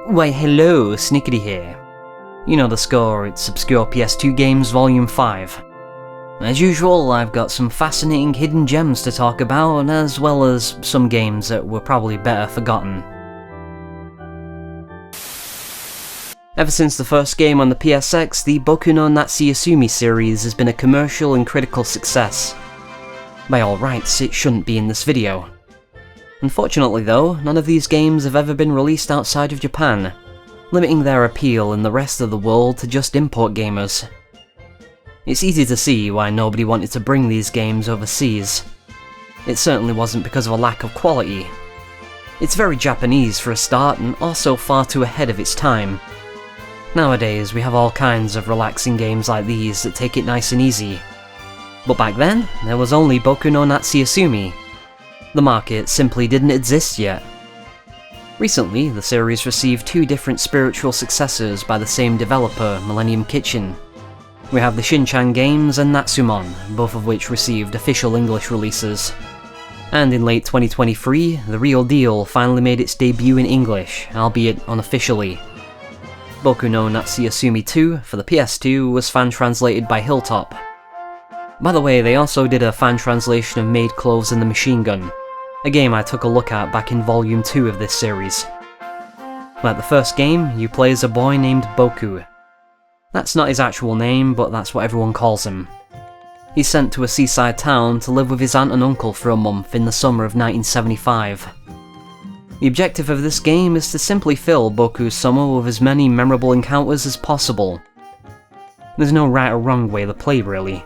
Why hello, Snickety here. You know the score, it's Obscure PS2 Games Volume 5. As usual, I've got some fascinating hidden gems to talk about, as well as some games that were probably better forgotten. Ever since the first game on the PSX, the Boku no Natsuyasumi series has been a commercial and critical success. By all rights, it shouldn't be in this video. Unfortunately though, none of these games have ever been released outside of Japan, limiting their appeal in the rest of the world to just import gamers. It's easy to see why nobody wanted to bring these games overseas. It certainly wasn't because of a lack of quality. It's very Japanese for a start, and also far too ahead of its time. Nowadays, we have all kinds of relaxing games like these that take it nice and easy. But back then, there was only Boku no Natsuyasumi. The market simply didn't exist yet. Recently, the series received two different spiritual successors by the same developer, Millennium Kitchen. We have the Shin-chan games and Natsu-Mon, both of which received official English releases. And in late 2023, the real deal finally made its debut in English, albeit unofficially. Boku no Natsuyasumi 2 for the PS2 was fan-translated by Hilltop. By the way, they also did a fan translation of Maid Clothes and the Machine Gun, a game I took a look at back in Volume 2 of this series. Like the first game, you play as a boy named Boku. That's not his actual name, but that's what everyone calls him. He's sent to a seaside town to live with his aunt and uncle for a month in the summer of 1975. The objective of this game is to simply fill Boku's summer with as many memorable encounters as possible. There's no right or wrong way to play, really.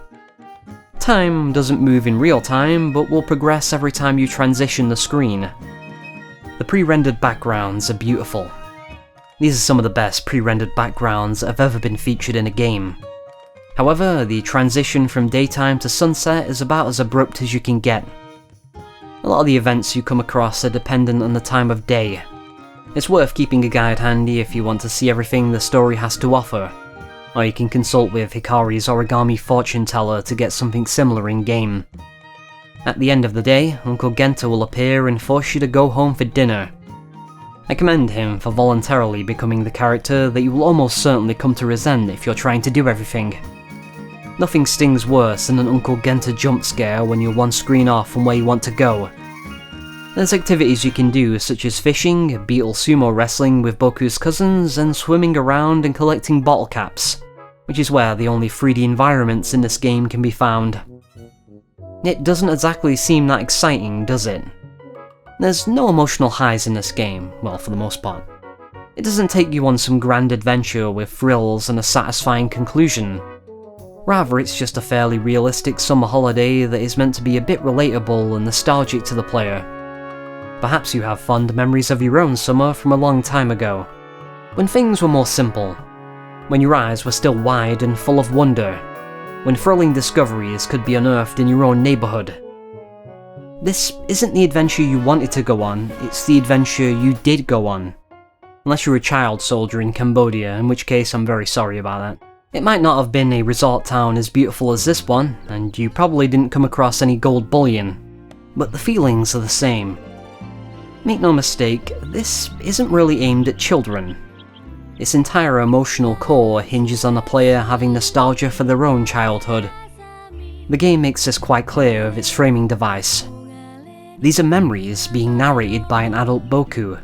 Time doesn't move in real time, but will progress every time you transition the screen. The pre-rendered backgrounds are beautiful. These are some of the best pre-rendered backgrounds that have ever been featured in a game. However, the transition from daytime to sunset is about as abrupt as you can get. A lot of the events you come across are dependent on the time of day. It's worth keeping a guide handy if you want to see everything the story has to offer, or you can consult with Hikari's origami fortune teller to get something similar in-game. At the end of the day, Uncle Genta will appear and force you to go home for dinner. I commend him for voluntarily becoming the character that you will almost certainly come to resent if you're trying to do everything. Nothing stings worse than an Uncle Genta jump scare when you're one screen off from where you want to go. There's activities you can do such as fishing, beetle sumo wrestling with Boku's cousins, and swimming around and collecting bottle caps, which is where the only 3D environments in this game can be found. It doesn't exactly seem that exciting, does it? There's no emotional highs in this game, well, for the most part. It doesn't take you on some grand adventure with thrills and a satisfying conclusion. Rather, it's just a fairly realistic summer holiday that is meant to be a bit relatable and nostalgic to the player. Perhaps you have fond memories of your own summer from a long time ago, when things were more simple, when your eyes were still wide and full of wonder, when thrilling discoveries could be unearthed in your own neighbourhood. This isn't the adventure you wanted to go on, it's the adventure you did go on. Unless you're a child soldier in Cambodia, in which case I'm very sorry about that. It might not have been a resort town as beautiful as this one, and you probably didn't come across any gold bullion, but the feelings are the same. Make no mistake, this isn't really aimed at children. Its entire emotional core hinges on the player having nostalgia for their own childhood. The game makes this quite clear with its framing device. These are memories being narrated by an adult Boku.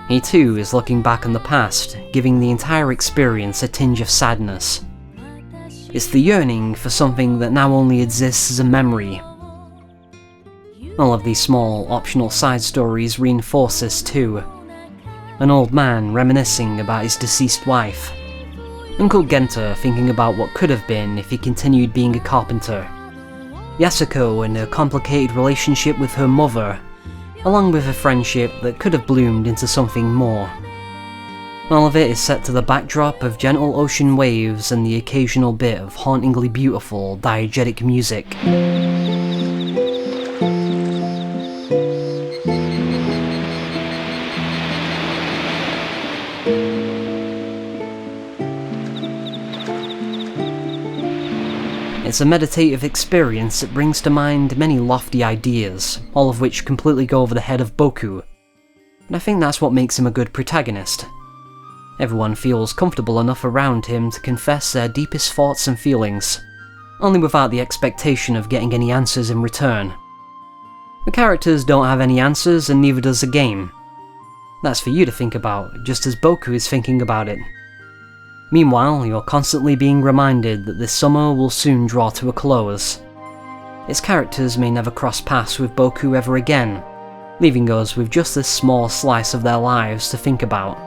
He too is looking back on the past, giving the entire experience a tinge of sadness. It's the yearning for something that now only exists as a memory. All of these small, optional side stories reinforce this too. An old man reminiscing about his deceased wife. Uncle Genta thinking about what could have been if he continued being a carpenter. Yasuko and her complicated relationship with her mother, along with a friendship that could have bloomed into something more. All of it is set to the backdrop of gentle ocean waves and the occasional bit of hauntingly beautiful, diegetic music. It's a meditative experience that brings to mind many lofty ideas, all of which completely go over the head of Boku. And I think that's what makes him a good protagonist. Everyone feels comfortable enough around him to confess their deepest thoughts and feelings, only without the expectation of getting any answers in return. The characters don't have any answers, and neither does the game. That's for you to think about, just as Boku is thinking about it. Meanwhile, you're constantly being reminded that this summer will soon draw to a close. Its characters may never cross paths with Boku ever again, leaving us with just this small slice of their lives to think about.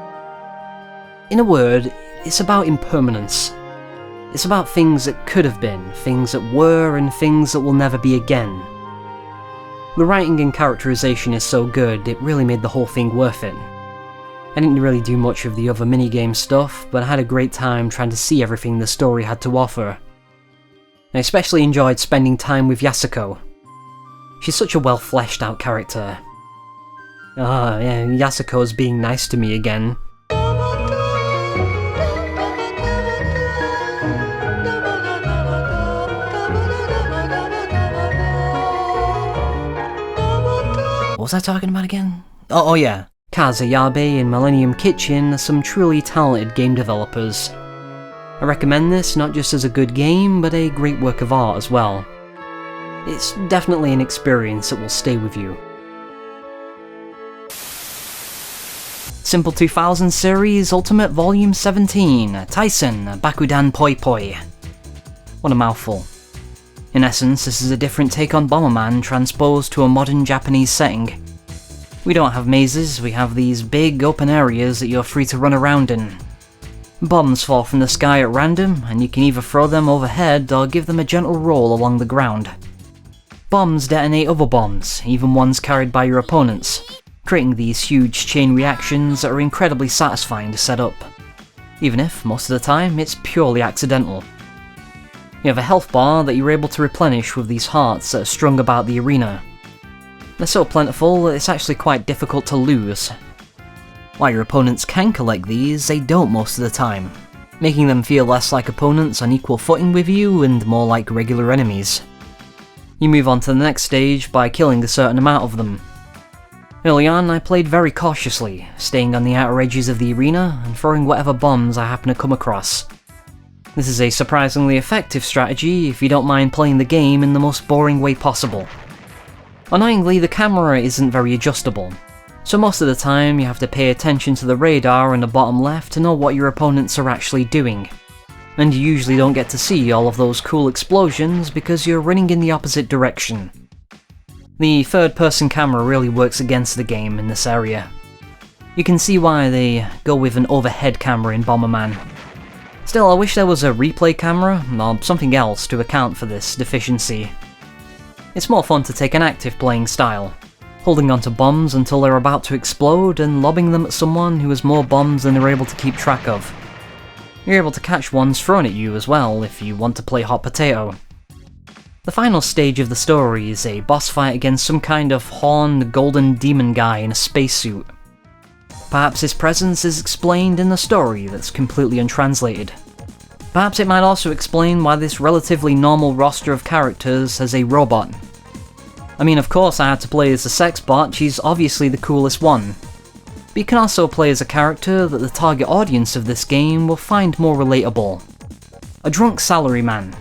In a word, it's about impermanence. It's about things that could have been, things that were, and things that will never be again. The writing and characterization is so good, it really made the whole thing worth it. I didn't really do much of the other minigame stuff, but I had a great time trying to see everything the story had to offer. I especially enjoyed spending time with Yasuko. She's such a well fleshed out character. Yeah, Yasuko's being nice to me again. What was I talking about again? Oh yeah. Kazayabe and Millennium Kitchen are some truly talented game developers. I recommend this not just as a good game, but a great work of art as well. It's definitely an experience that will stay with you. Simple 2000 Series Ultimate Volume 17, Taisen, Bakudan Poi Poi. What a mouthful. In essence, this is a different take on Bomberman transposed to a modern Japanese setting. We don't have mazes, we have these big open areas that you're free to run around in. Bombs fall from the sky at random, and you can either throw them overhead or give them a gentle roll along the ground. Bombs detonate other bombs, even ones carried by your opponents, creating these huge chain reactions that are incredibly satisfying to set up, even if, most of the time, it's purely accidental. You have a health bar that you're able to replenish with these hearts that are strung about the arena. They're so plentiful that it's actually quite difficult to lose. While your opponents can collect these, they don't most of the time, making them feel less like opponents on equal footing with you and more like regular enemies. You move on to the next stage by killing a certain amount of them. Early on, I played very cautiously, staying on the outer edges of the arena and throwing whatever bombs I happen to come across. This is a surprisingly effective strategy if you don't mind playing the game in the most boring way possible. Annoyingly, the camera isn't very adjustable, so most of the time you have to pay attention to the radar in the bottom left to know what your opponents are actually doing. And you usually don't get to see all of those cool explosions because you're running in the opposite direction. The third-person camera really works against the game in this area. You can see why they go with an overhead camera in Bomberman. Still, I wish there was a replay camera or something else to account for this deficiency. It's more fun to take an active playing style, holding onto bombs until they're about to explode and lobbing them at someone who has more bombs than they're able to keep track of. You're able to catch ones thrown at you as well if you want to play hot potato. The final stage of the story is a boss fight against some kind of horned golden demon guy in a spacesuit. Perhaps his presence is explained in the story that's completely untranslated. Perhaps it might also explain why this relatively normal roster of characters has a robot. I mean, of course I had to play as the sex bot, she's obviously the coolest one. But you can also play as a character that the target audience of this game will find more relatable. A drunk salaryman.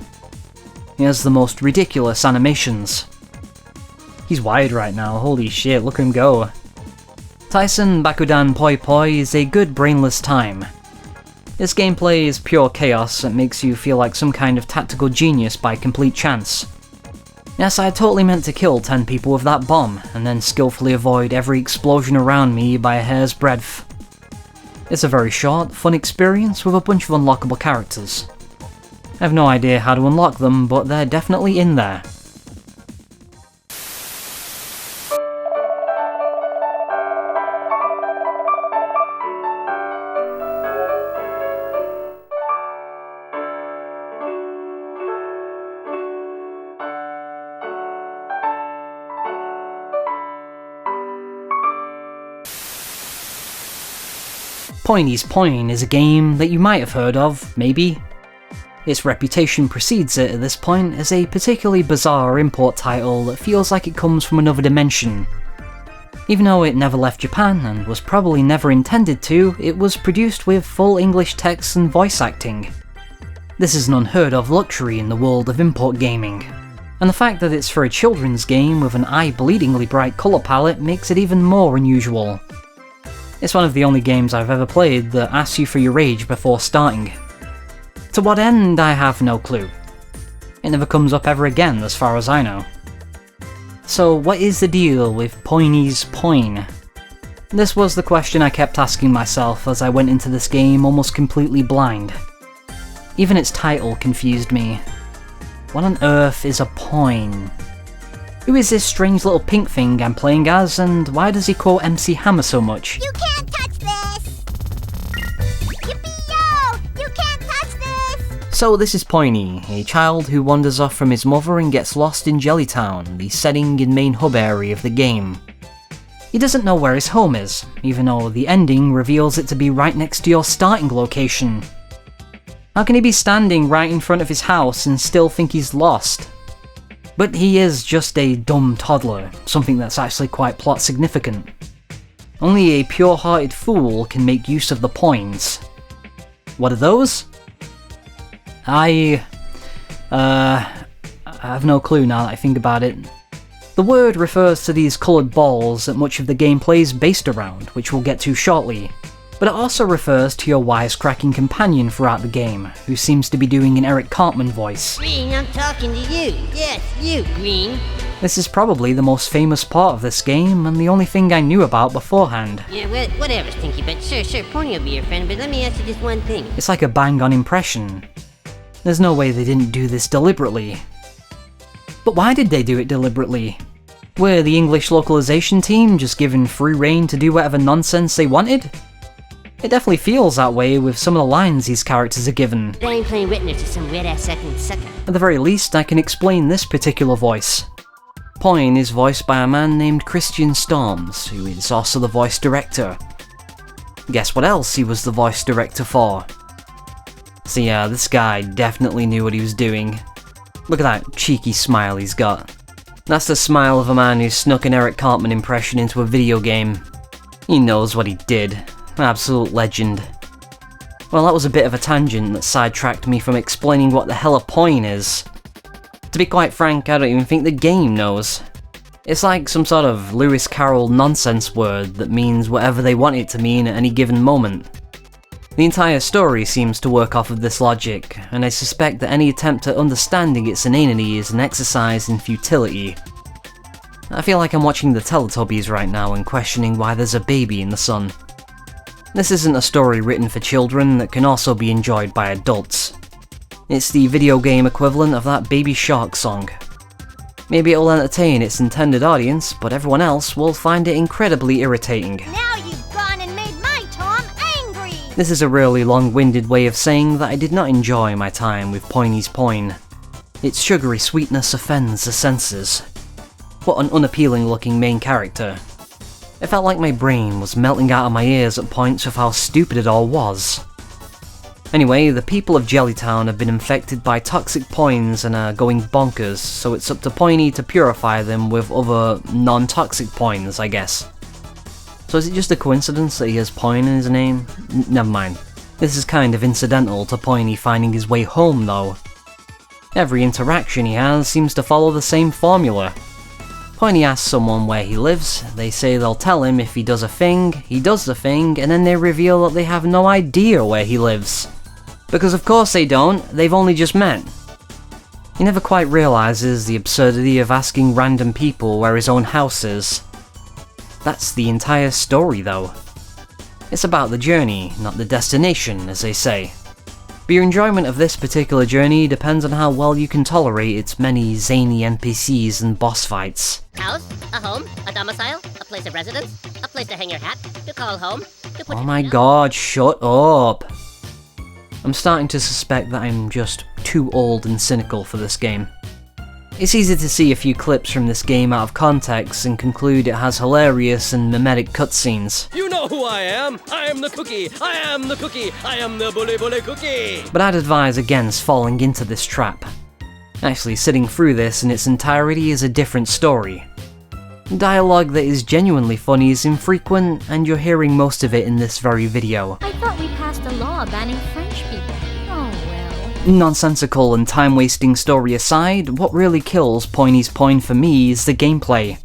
He has the most ridiculous animations. He's wide right now, holy shit, look at him go. Taisen Bakudan Poi Poi is a good brainless time. This gameplay is pure chaos that makes you feel like some kind of tactical genius by complete chance. Yes, I totally meant to kill 10 people with that bomb, and then skillfully avoid every explosion around me by a hair's breadth. It's a very short, fun experience with a bunch of unlockable characters. I have no idea how to unlock them, but they're definitely in there. Poinie's Poin is a game that you might have heard of, maybe. Its reputation precedes it at this point as a particularly bizarre import title that feels like it comes from another dimension. Even though it never left Japan and was probably never intended to, it was produced with full English text and voice acting. This is an unheard of luxury in the world of import gaming, and the fact that it's for a children's game with an eye-bleedingly bright colour palette makes it even more unusual. It's one of the only games I've ever played that asks you for your age before starting. To what end, I have no clue. It never comes up ever again as far as I know. So what is the deal with Poinie's Poin? This was the question I kept asking myself as I went into this game almost completely blind. Even its title confused me. What on earth is a Poin? Who is this strange little pink thing I'm playing as, and why does he quote MC Hammer so much? You can't touch this! Yippee-yo! You can't touch this! So this is Poinie, a child who wanders off from his mother and gets lost in Jellytown, the setting and main hub area of the game. He doesn't know where his home is, even though the ending reveals it to be right next to your starting location. How can he be standing right in front of his house and still think he's lost? But he is just a dumb toddler, something that's actually quite plot significant. Only a pure-hearted fool can make use of the poins. What are those? I have no clue now that I think about it. The word refers to these coloured balls that much of the gameplay is based around, which we'll get to shortly. But it also refers to your wisecracking companion throughout the game, who seems to be doing an Eric Cartman voice. Green, I'm talking to you. Yes, you, Green. This is probably the most famous part of this game, and the only thing I knew about beforehand. Yeah, whatever, Stinky, but sure, Poinie will be your friend, but let me ask you just one thing. It's like a bang-on impression. There's no way they didn't do this deliberately. But why did they do it deliberately? Were the English localization team just given free rein to do whatever nonsense they wanted? It definitely feels that way with some of the lines these characters are given. I ain't playing witness to some red-ass second sucker. At the very least, I can explain this particular voice. Poin is voiced by a man named Christian Storms, who is also the voice director. Guess what else he was the voice director for? So yeah, this guy definitely knew what he was doing. Look at that cheeky smile he's got. That's the smile of a man who snuck an Eric Cartman impression into a video game. He knows what he did. Absolute legend. Well, that was a bit of a tangent that sidetracked me from explaining what the hell a Poin is. To be quite frank, I don't even think the game knows. It's like some sort of Lewis Carroll nonsense word that means whatever they want it to mean at any given moment. The entire story seems to work off of this logic, and I suspect that any attempt at understanding its inanity is an exercise in futility. I feel like I'm watching the Teletubbies right now and questioning why there's a baby in the sun. This isn't a story written for children that can also be enjoyed by adults. It's the video game equivalent of that Baby Shark song. Maybe it'll entertain its intended audience, but everyone else will find it incredibly irritating. Now you've gone and made my Tom angry! This is a really long-winded way of saying that I did not enjoy my time with Poinie's Poin. Its sugary sweetness offends the senses. What an unappealing looking main character. It felt like my brain was melting out of my ears at points with how stupid it all was. Anyway, the people of Jellytown have been infected by toxic poins and are going bonkers, so it's up to Poinie to purify them with other non-toxic poins, I guess. So is it just a coincidence that he has Poin in his name? Never mind. This is kind of incidental to Poinie finding his way home though. Every interaction he has seems to follow the same formula. Poinie asks someone where he lives, they say they'll tell him if he does a thing, he does the thing, and then they reveal that they have no idea where he lives. Because of course they don't, they've only just met. He never quite realises the absurdity of asking random people where his own house is. That's the entire story though. It's about the journey, not the destination, as they say. But your enjoyment of this particular journey depends on how well you can tolerate its many zany NPCs and boss fights. House, a home, a domicile, a place of residence, a place to hang your hat, to call home, to put Oh my god, shut up! I'm starting to suspect that I'm just too old and cynical for this game. It's easy to see a few clips from this game out of context and conclude it has hilarious and mimetic cutscenes. You know who I am! I am the cookie! I am the cookie! I am the bully cookie! But I'd advise against falling into this trap. Actually, sitting through this in its entirety is a different story. Dialogue that is genuinely funny is infrequent, and you're hearing most of it in this very video. I thought we passed a law banning French people. Oh well. Nonsensical and time-wasting story aside, what really kills Poinie's Poin for me is the gameplay.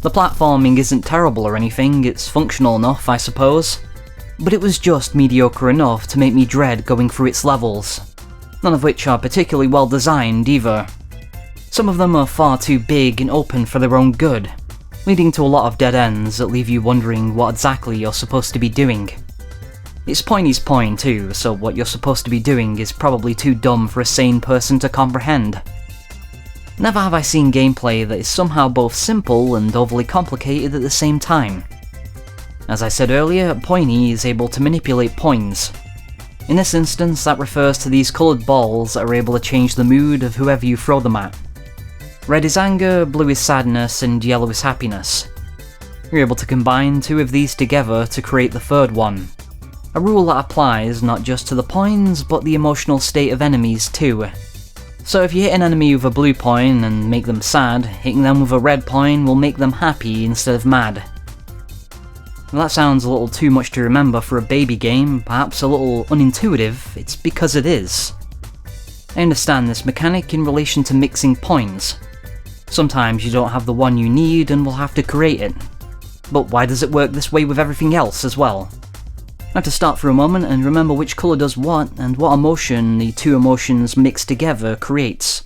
The platforming isn't terrible or anything, it's functional enough, I suppose. But it was just mediocre enough to make me dread going through its levels. None of which are particularly well designed either. Some of them are far too big and open for their own good, leading to a lot of dead ends that leave you wondering what exactly you're supposed to be doing. It's Poinie's Poin too, so what you're supposed to be doing is probably too dumb for a sane person to comprehend. Never have I seen gameplay that is somehow both simple and overly complicated at the same time. As I said earlier, Poinie is able to manipulate poins. In this instance, that refers to these coloured balls that are able to change the mood of whoever you throw them at. Red is anger, blue is sadness, and yellow is happiness. You're able to combine two of these together to create the third one. A rule that applies not just to the poins, but the emotional state of enemies too. So if you hit an enemy with a blue poin and make them sad, hitting them with a red poin will make them happy instead of mad. Well, that sounds a little too much to remember for a baby game, perhaps a little unintuitive, it's because it is. I understand this mechanic in relation to mixing poins. Sometimes you don't have the one you need and will have to create it. But why does it work this way with everything else as well? I have to stop for a moment and remember which colour does what and what emotion the two emotions mixed together creates.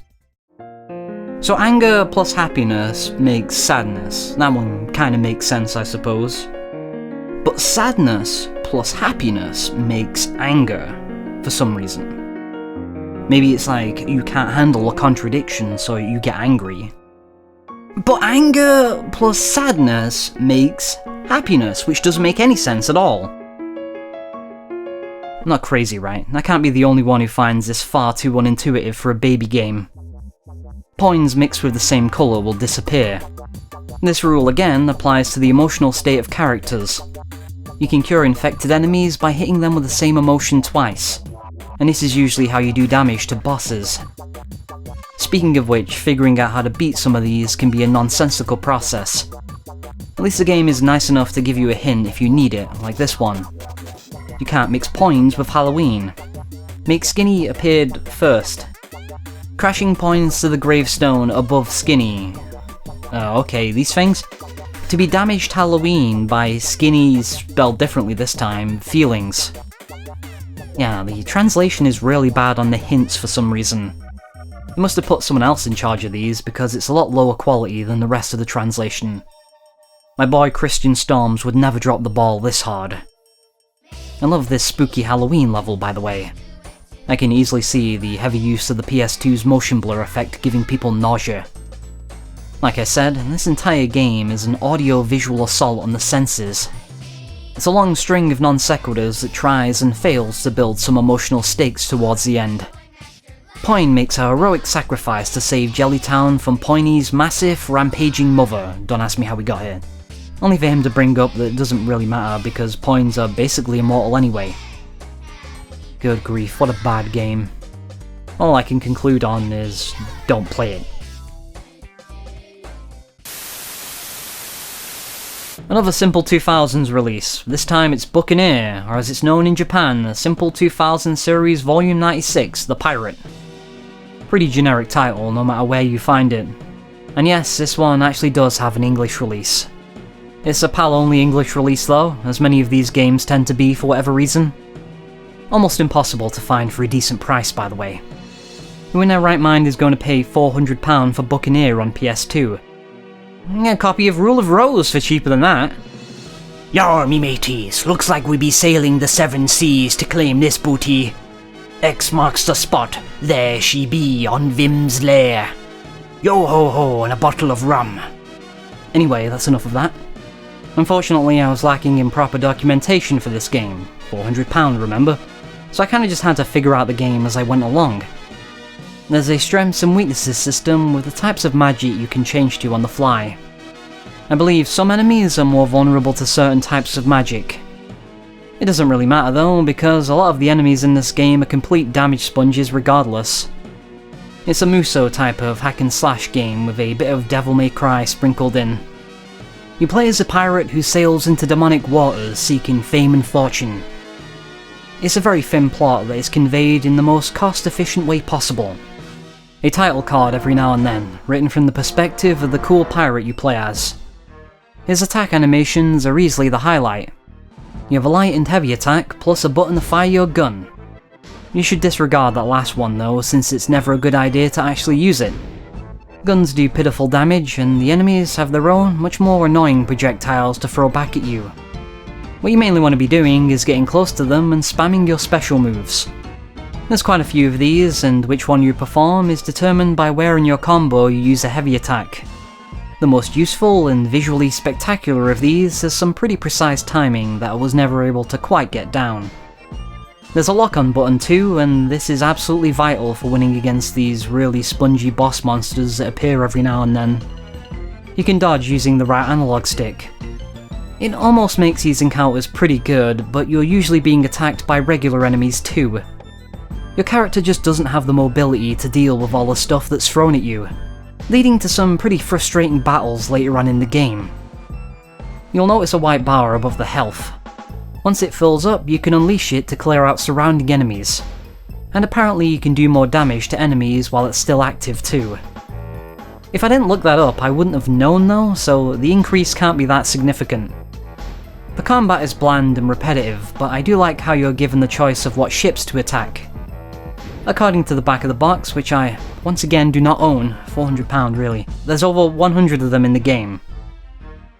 So anger plus happiness makes sadness. That one kinda makes sense, I suppose. But sadness plus happiness makes anger, for some reason. Maybe it's like you can't handle a contradiction, so you get angry. But anger plus sadness makes happiness, which doesn't make any sense at all. I'm not crazy, right? I can't be the only one who finds this far too unintuitive for a baby game. Poins mixed with the same colour will disappear. This rule again applies to the emotional state of characters. You can cure infected enemies by hitting them with the same emotion twice, and this is usually how you do damage to bosses. Speaking of which, figuring out how to beat some of these can be a nonsensical process. At least the game is nice enough to give you a hint if you need it, like this one. You can't mix poins with Halloween. Make Skinny appeared first. Crashing points to the gravestone above Skinny. Okay, these things? To be damaged Halloween by Skinny's, spelled differently this time, feelings. Yeah, the translation is really bad on the hints for some reason. They must have put someone else in charge of these because it's a lot lower quality than the rest of the translation. My boy Christian Storms would never drop the ball this hard. I love this spooky Halloween level, by the way. I can easily see the heavy use of the PS2's motion blur effect giving people nausea. Like I said, this entire game is an audio-visual assault on the senses. It's a long string of non-sequiturs that tries and fails to build some emotional stakes towards the end. Poin makes a heroic sacrifice to save Jellytown from Poinie's massive, rampaging mother. Don't ask me how we got here. Only for him to bring up that it doesn't really matter because Poins are basically immortal anyway. Good grief, what a bad game. All I can conclude on is, don't play it. Another Simple 2000s release. This time it's Buccaneer, or as it's known in Japan, the Simple 2000 Series Volume 96, The Pirate. Pretty generic title, no matter where you find it. And yes, this one actually does have an English release. It's a PAL-only English release though, as many of these games tend to be for whatever reason. Almost impossible to find for a decent price, by the way. Who in their right mind is going to pay £400 for Buccaneer on PS2? A copy of Rule of Rose for cheaper than that. Yar, me mateys, looks like we be sailing the 7 seas to claim this booty. X marks the spot, there she be on Vim's lair. Yo ho ho and a bottle of rum. Anyway, that's enough of that. Unfortunately, I was lacking in proper documentation for this game. £400, remember? So I kinda just had to figure out the game as I went along. There's a strengths and weaknesses system with the types of magic you can change to on the fly. I believe some enemies are more vulnerable to certain types of magic. It doesn't really matter though, because a lot of the enemies in this game are complete damage sponges regardless. It's a Muso type of hack and slash game with a bit of Devil May Cry sprinkled in. You play as a pirate who sails into demonic waters seeking fame and fortune. It's a very thin plot that is conveyed in the most cost-efficient way possible. A title card every now and then, written from the perspective of the cool pirate you play as. His attack animations are easily the highlight. You have a light and heavy attack, plus a button to fire your gun. You should disregard that last one though, since it's never a good idea to actually use it. Guns do pitiful damage, and the enemies have their own, much more annoying projectiles to throw back at you. What you mainly want to be doing is getting close to them and spamming your special moves. There's quite a few of these, and which one you perform is determined by where in your combo you use a heavy attack. The most useful and visually spectacular of these has some pretty precise timing that I was never able to quite get down. There's a lock-on button too, and this is absolutely vital for winning against these really spongy boss monsters that appear every now and then. You can dodge using the right analog stick. It almost makes these encounters pretty good, but you're usually being attacked by regular enemies too. Your character just doesn't have the mobility to deal with all the stuff that's thrown at you, leading to some pretty frustrating battles later on in the game. You'll notice a white bar above the health. Once it fills up, you can unleash it to clear out surrounding enemies. And apparently you can do more damage to enemies while it's still active too. If I didn't look that up, I wouldn't have known though, so the increase can't be that significant. The combat is bland and repetitive, but I do like how you're given the choice of what ships to attack. According to the back of the box, which I, once again, do not own, £400 really, there's over 100 of them in the game.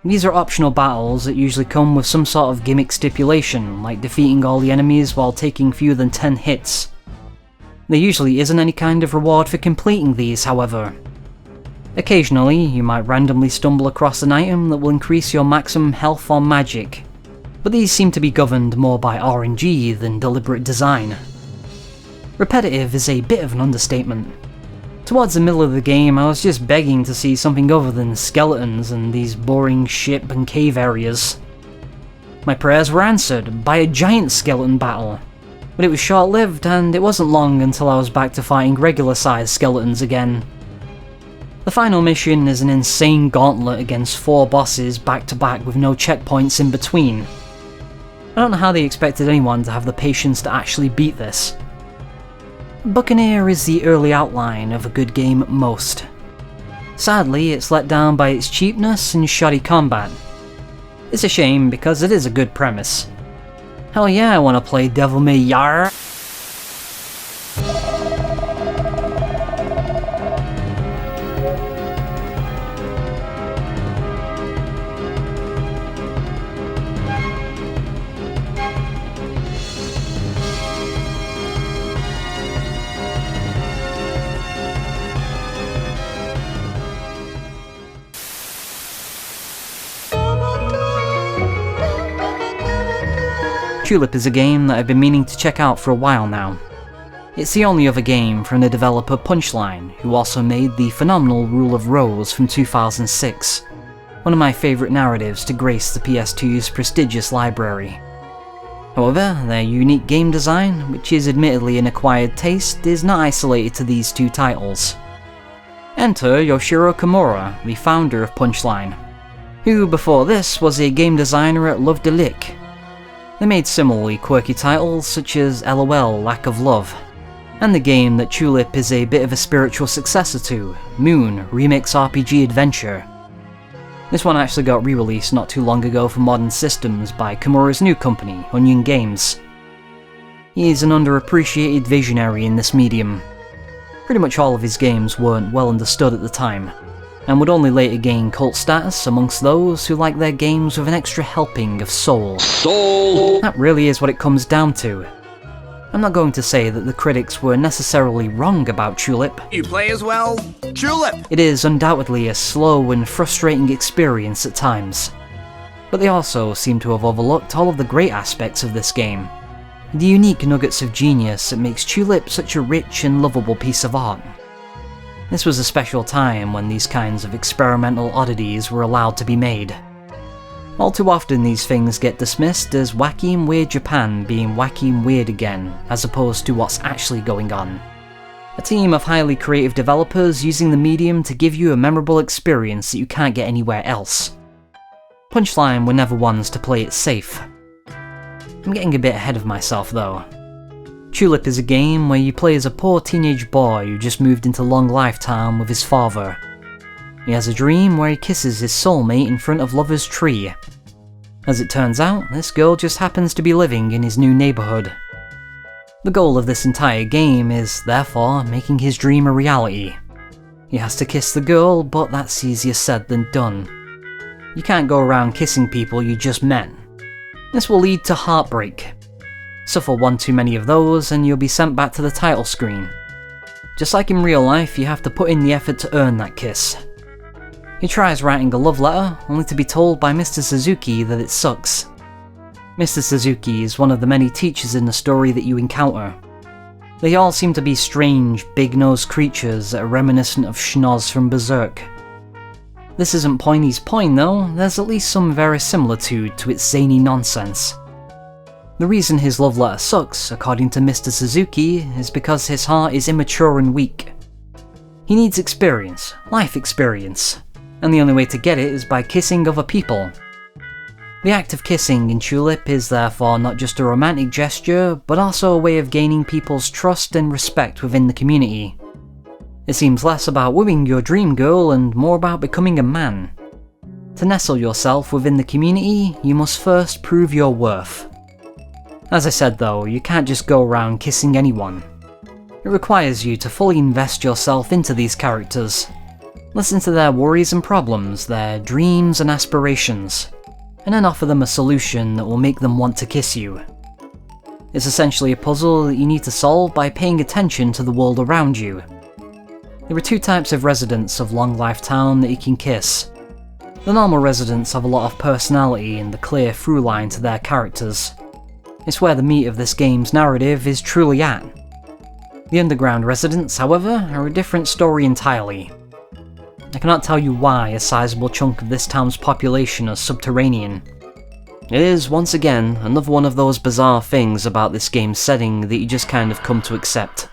These are optional battles that usually come with some sort of gimmick stipulation, like defeating all the enemies while taking fewer than 10 hits. There usually isn't any kind of reward for completing these, however. Occasionally, you might randomly stumble across an item that will increase your maximum health or magic, but these seem to be governed more by RNG than deliberate design. Repetitive is a bit of an understatement. Towards the middle of the game, I was just begging to see something other than skeletons and these boring ship and cave areas. My prayers were answered by a giant skeleton battle, but it was short-lived, and it wasn't long until I was back to fighting regular-sized skeletons again. The final mission is an insane gauntlet against 4 bosses back-to-back with no checkpoints in between. I don't know how they expected anyone to have the patience to actually beat this. Buccaneer is the early outline of a good game at most. Sadly, it's let down by its cheapness and shoddy combat. It's a shame because it is a good premise. Hell yeah, I want to play Devil May Yar. Chulip is a game that I've been meaning to check out for a while now. It's the only other game from the developer Punchline, who also made the phenomenal Rule of Rose from 2006, one of my favourite narratives to grace the PS2's prestigious library. However, their unique game design, which is admittedly an acquired taste, is not isolated to these 2 titles. Enter Yoshiro Kimura, the founder of Punchline, who before this was a game designer at Love Delic. They made similarly quirky titles such as LOL Lack of Love, and the game that Chulip is a bit of a spiritual successor to, Moon Remix RPG Adventure. This one actually got re-released not too long ago for modern systems by Kimura's new company, Onion Games. He is an underappreciated visionary in this medium. Pretty much all of his games weren't well understood at the time, and would only later gain cult status amongst those who like their games with an extra helping of soul. That really is what it comes down to. I'm not going to say that the critics were necessarily wrong about Chulip. You play as well? Chulip! It is undoubtedly a slow and frustrating experience at times, but they also seem to have overlooked all of the great aspects of this game. The unique nuggets of genius that makes Chulip such a rich and lovable piece of art. This was a special time when these kinds of experimental oddities were allowed to be made. All too often these things get dismissed as wacky and weird Japan being wacky and weird again, as opposed to what's actually going on. A team of highly creative developers using the medium to give you a memorable experience that you can't get anywhere else. Punchline were never ones to play it safe. I'm getting a bit ahead of myself though. Chulip is a game where you play as a poor teenage boy who just moved into Long Lifetime with his father. He has a dream where he kisses his soulmate in front of Lover's Tree. As it turns out, this girl just happens to be living in his new neighbourhood. The goal of this entire game is, therefore, making his dream a reality. He has to kiss the girl, but that's easier said than done. You can't go around kissing people you just met. This will lead to heartbreak. Suffer one too many of those and you'll be sent back to the title screen. Just like in real life, you have to put in the effort to earn that kiss. He tries writing a love letter, only to be told by Mr. Suzuki that it sucks. Mr. Suzuki is one of the many teachers in the story that you encounter. They all seem to be strange, big-nosed creatures that are reminiscent of Schnoz from Berserk. This isn't Poinie's Poin though, there's at least some verisimilitude to its zany nonsense. The reason his love letter sucks, according to Mr. Suzuki, is because his heart is immature and weak. He needs experience, life experience, and the only way to get it is by kissing other people. The act of kissing in Chulip is therefore not just a romantic gesture, but also a way of gaining people's trust and respect within the community. It seems less about wooing your dream girl and more about becoming a man. To nestle yourself within the community, you must first prove your worth. As I said though, you can't just go around kissing anyone. It requires you to fully invest yourself into these characters. Listen to their worries and problems, their dreams and aspirations, and then offer them a solution that will make them want to kiss you. It's essentially a puzzle that you need to solve by paying attention to the world around you. There are two types of residents of Long Life Town that you can kiss. The normal residents have a lot of personality and a clear through line to their characters. It's where the meat of this game's narrative is truly at. The underground residents, however, are a different story entirely. I cannot tell you why a sizable chunk of this town's population are subterranean. It is, once again, another one of those bizarre things about this game's setting that you just kind of come to accept.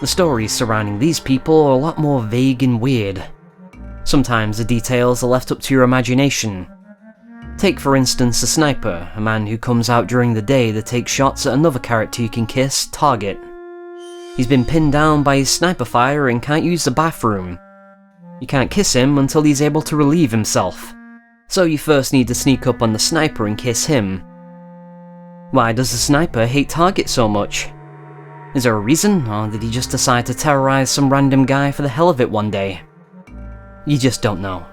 The stories surrounding these people are a lot more vague and weird. Sometimes the details are left up to your imagination. Take for instance a sniper, a man who comes out during the day to take shots at another character you can kiss, Target. He's been pinned down by his sniper fire and can't use the bathroom. You can't kiss him until he's able to relieve himself, so you first need to sneak up on the sniper and kiss him. Why does the sniper hate Target so much? Is there a reason, or did he just decide to terrorize some random guy for the hell of it one day? You just don't know.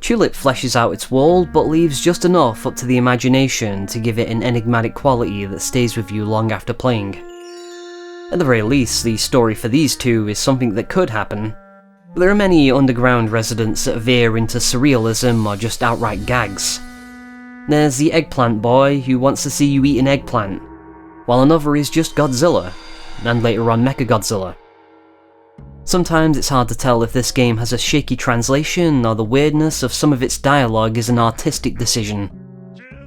Chulip fleshes out its world, but leaves just enough up to the imagination to give it an enigmatic quality that stays with you long after playing. At the very least, the story for these two is something that could happen. But there are many underground residents that veer into surrealism or just outright gags. There's the eggplant boy who wants to see you eat an eggplant, while another is just Godzilla, and later on Mechagodzilla. Sometimes it's hard to tell if this game has a shaky translation or the weirdness of some of its dialogue is an artistic decision.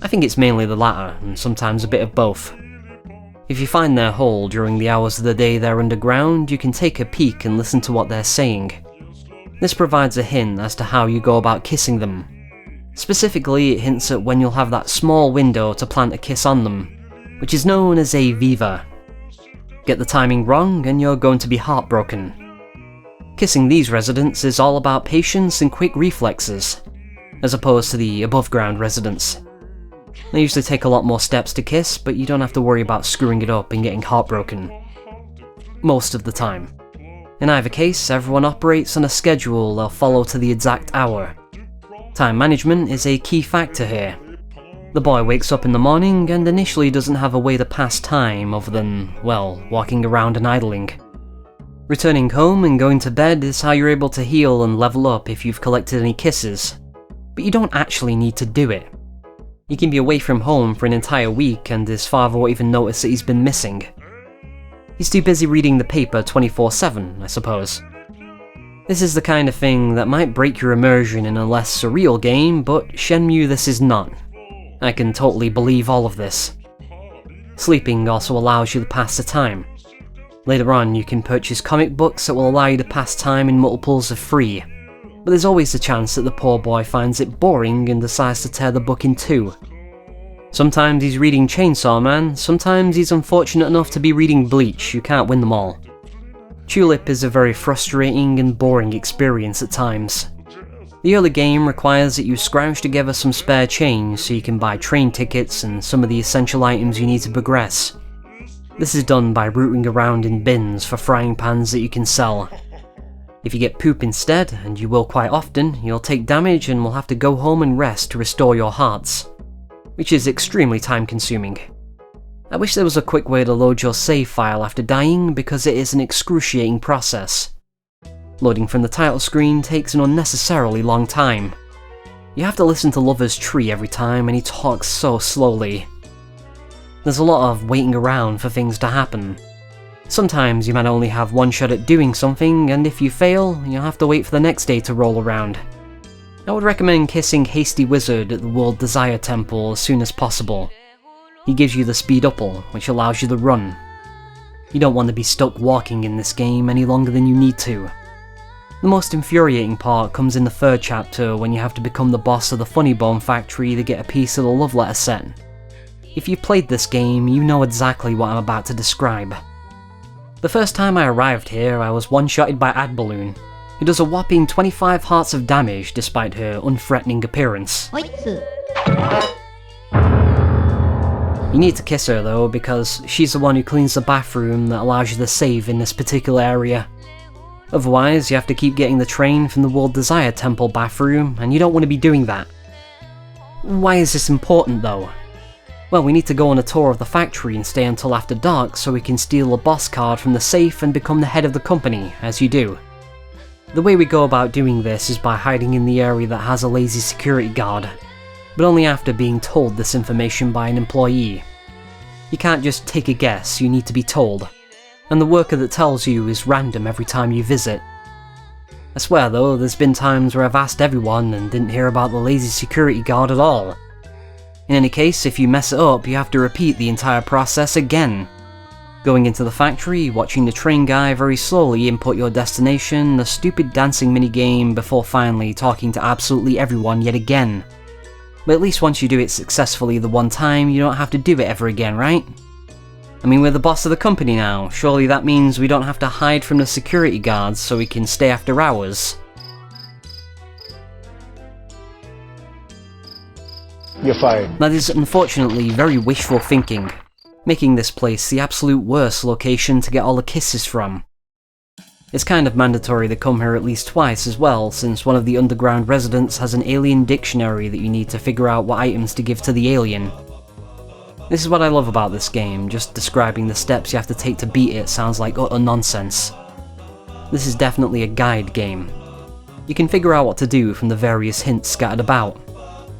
I think it's mainly the latter, and sometimes a bit of both. If you find their hole during the hours of the day they're underground, you can take a peek and listen to what they're saying. This provides a hint as to how you go about kissing them. Specifically, it hints at when you'll have that small window to plant a kiss on them, which is known as a viva. Get the timing wrong and you're going to be heartbroken. Kissing these residents is all about patience and quick reflexes, as opposed to the above-ground residents. They usually take a lot more steps to kiss, but you don't have to worry about screwing it up and getting heartbroken. Most of the time. In either case, everyone operates on a schedule they'll follow to the exact hour. Time management is a key factor here. The boy wakes up in the morning and initially doesn't have a way to pass time other than, well, walking around and idling. Returning home and going to bed is how you're able to heal and level up if you've collected any kisses, but you don't actually need to do it. He can be away from home for an entire week and his father won't even notice that he's been missing. He's too busy reading the paper 24/7, I suppose. This is the kind of thing that might break your immersion in a less surreal game, but Shenmue this is not. I can totally believe all of this. Sleeping also allows you to pass the time. Later on, you can purchase comic books that will allow you to pass time in multiples of 3. but there's always the chance that the poor boy finds it boring and decides to tear the book in two. Sometimes he's reading Chainsaw Man, sometimes he's unfortunate enough to be reading Bleach. You can't win them all. Chulip is a very frustrating and boring experience at times. The early game requires that you scrounge together some spare change so you can buy train tickets and some of the essential items you need to progress. This is done by rooting around in bins for frying pans that you can sell. If you get poop instead, and you will quite often, you'll take damage and will have to go home and rest to restore your hearts, which is extremely time consuming. I wish there was a quick way to load your save file after dying, because it is an excruciating process. Loading from the title screen takes an unnecessarily long time. You have to listen to Lover's Tree every time and he talks so slowly. There's a lot of waiting around for things to happen. Sometimes you might only have one shot at doing something, and if you fail, you'll have to wait for the next day to roll around. I would recommend kissing Hasty Wizard at the World Desire Temple as soon as possible. He gives you the speed upple, which allows you to run. You don't want to be stuck walking in this game any longer than you need to. The most infuriating part comes in the third chapter when you have to become the boss of the Funny Bone factory to get a piece of the love letter set. If you've played this game, you know exactly what I'm about to describe. The first time I arrived here, I was one-shotted by Ad Balloon, who does a whopping 25 hearts of damage despite her unthreatening appearance. You need to kiss her though, because she's the one who cleans the bathroom that allows you to save in this particular area. Otherwise, you have to keep getting the train from the World Desire Temple bathroom, and you don't want to be doing that. Why is this important though? Well, we need to go on a tour of the factory and stay until after dark so we can steal a boss card from the safe and become the head of the company, as you do. The way we go about doing this is by hiding in the area that has a lazy security guard, but only after being told this information by an employee. You can't just take a guess, you need to be told, and the worker that tells you is random every time you visit. I swear though, there's been times where I've asked everyone and didn't hear about the lazy security guard at all. In any case, if you mess it up, you have to repeat the entire process again. Going into the factory, watching the train guy very slowly input your destination, a stupid dancing minigame before finally talking to absolutely everyone yet again. But at least once you do it successfully the one time, you don't have to do it ever again, right? I mean, we're the boss of the company now, surely that means we don't have to hide from the security guards so we can stay after hours. You're fired. That is unfortunately very wishful thinking, making this place the absolute worst location to get all the kisses from. It's kind of mandatory to come here at least twice as well, since one of the underground residents has an alien dictionary that you need to figure out what items to give to the alien. This is what I love about this game, just describing the steps you have to take to beat it sounds like utter nonsense. This is definitely a guide game. You can figure out what to do from the various hints scattered about,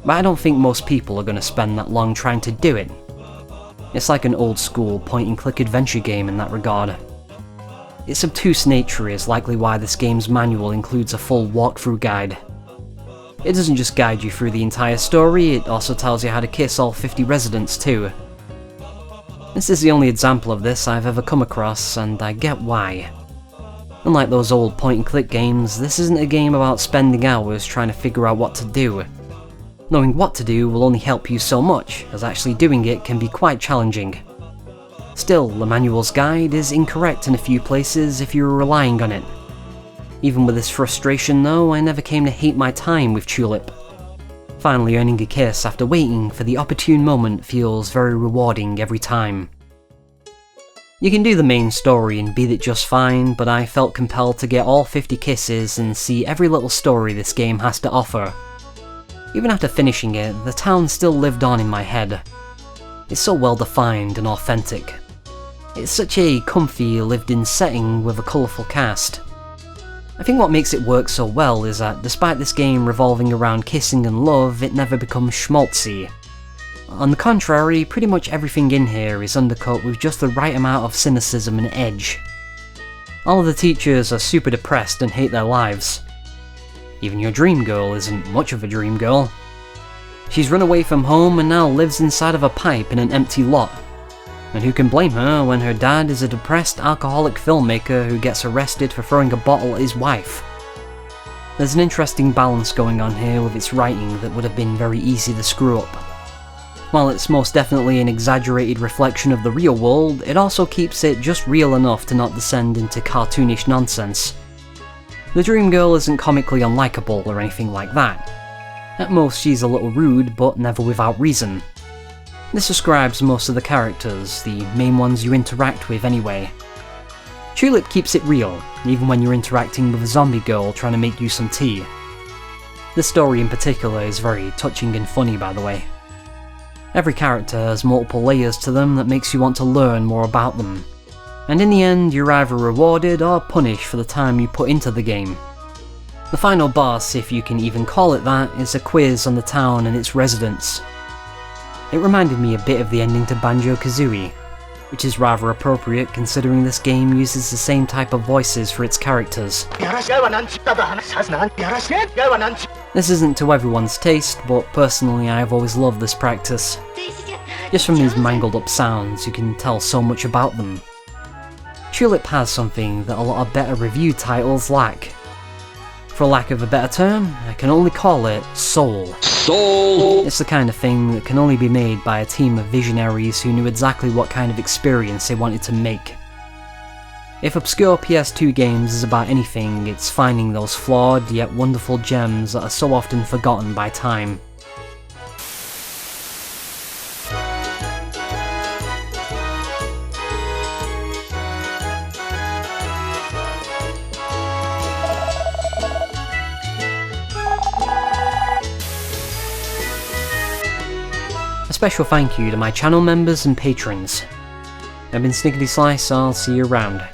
but I don't think most people are going to spend that long trying to do it. It's like an old school point-and-click adventure game in that regard. Its obtuse nature is likely why this game's manual includes a full walkthrough guide. It doesn't just guide you through the entire story, it also tells you how to kiss all 50 residents too. This is the only example of this I've ever come across, and I get why. Unlike those old point-and-click games, this isn't a game about spending hours trying to figure out what to do. Knowing what to do will only help you so much, as actually doing it can be quite challenging. Still, the manual's guide is incorrect in a few places if you were relying on it. Even with this frustration though, I never came to hate my time with Chulip. Finally earning a kiss after waiting for the opportune moment feels very rewarding every time. You can do the main story and beat it just fine, but I felt compelled to get all 50 kisses and see every little story this game has to offer. Even after finishing it, the town still lived on in my head. It's so well defined and authentic. It's such a comfy, lived-in setting with a colourful cast. I think what makes it work so well is that despite this game revolving around kissing and love, it never becomes schmaltzy. On the contrary, pretty much everything in here is undercut with just the right amount of cynicism and edge. All of the teachers are super depressed and hate their lives. Even your dream girl isn't much of a dream girl. She's run away from home and now lives inside of a pipe in an empty lot. And who can blame her when her dad is a depressed alcoholic filmmaker who gets arrested for throwing a bottle at his wife? There's an interesting balance going on here with its writing that would have been very easy to screw up. While it's most definitely an exaggerated reflection of the real world, it also keeps it just real enough to not descend into cartoonish nonsense. The dream girl isn't comically unlikable or anything like that. At most she's a little rude, but never without reason. This describes most of the characters, the main ones you interact with anyway. Chulip keeps it real, even when you're interacting with a zombie girl trying to make you some tea. This story in particular is very touching and funny, by the way. Every character has multiple layers to them that makes you want to learn more about them. And in the end, you're either rewarded or punished for the time you put into the game. The final boss, if you can even call it that, is a quiz on the town and its residents. It reminded me a bit of the ending to Banjo-Kazooie, which is rather appropriate considering this game uses the same type of voices for its characters. This isn't to everyone's taste, but personally I have always loved this practice. Just from these mangled up sounds, you can tell so much about them. Chulip has something that a lot of better review titles lack. For lack of a better term, I can only call it soul. Soul! It's the kind of thing that can only be made by a team of visionaries who knew exactly what kind of experience they wanted to make. If Obscure PS2 Games is about anything, it's finding those flawed yet wonderful gems that are so often forgotten by time. A special thank you to my channel members and patrons. I've been Snickety Slice, I'll see you around.